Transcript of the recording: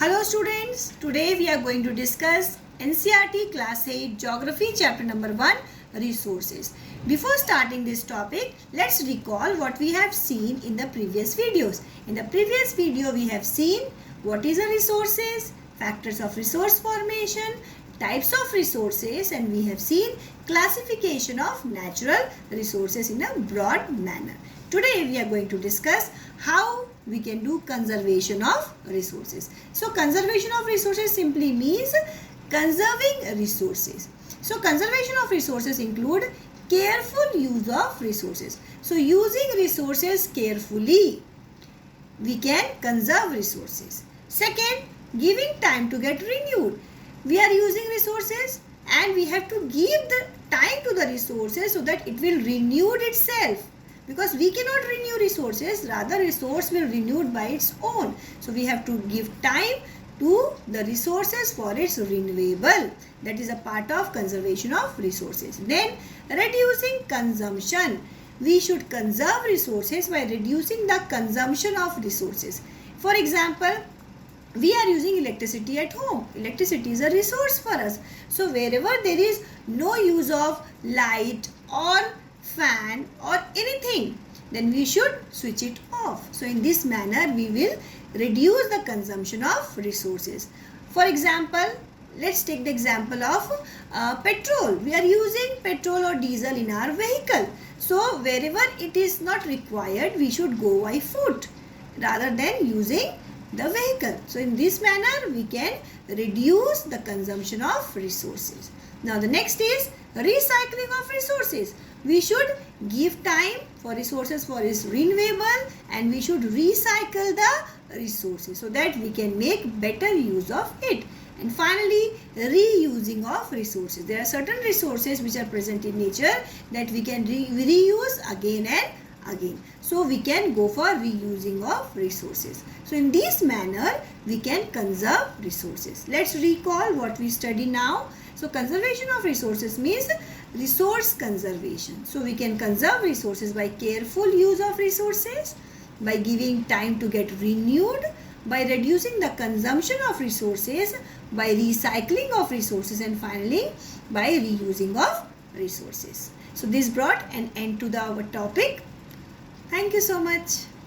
Hello students, today we are going to discuss NCERT Class 8 Geography Chapter number 1 Resources. Before starting this topic, let's recall what we have seen in the previous videos. In the previous video we have seen what is a resources, factors of resource formation, types of resources, and we have seen classification of natural resources in a broad manner. Today we are going to discuss how we can do conservation of resources. So conservation of resources simply means conserving resources. So conservation of resources include careful use of resources. So using resources carefully, we can conserve resources. Second, giving time to get renewed. We are using resources and we have to give the time to the resources so that it will renew itself. Because we cannot renew resources, rather resource will renewed by its own. So we have to give time to the resources for its renewable. That is a part of conservation of resources. Then reducing consumption. We should conserve resources by reducing the consumption of resources. For example, we are using electricity at home. Electricity is a resource for us. So wherever there is no use of light or fan or anything, then we should switch it off. So in this manner we will reduce the consumption of resources. For example, let's take the example of petrol. We are using petrol or diesel in our vehicle. So wherever it is not required, we should go by foot rather than using the vehicle. So in this manner we can reduce the consumption of resources. Now the next is recycling of resources. We should give time for resources for its renewable and we should recycle the resources so that we can make better use of it. And finally, reusing of resources. There are certain resources which are present in nature that we can reuse again and again. So we can go for reusing of resources. So in this manner, we can conserve resources. Let's recall what we study now. So conservation of resources means resource conservation. So we can conserve resources by careful use of resources, by giving time to get renewed, by reducing the consumption of resources, by recycling of resources, and finally by reusing of resources. So this brought an end to our topic. Thank you so much.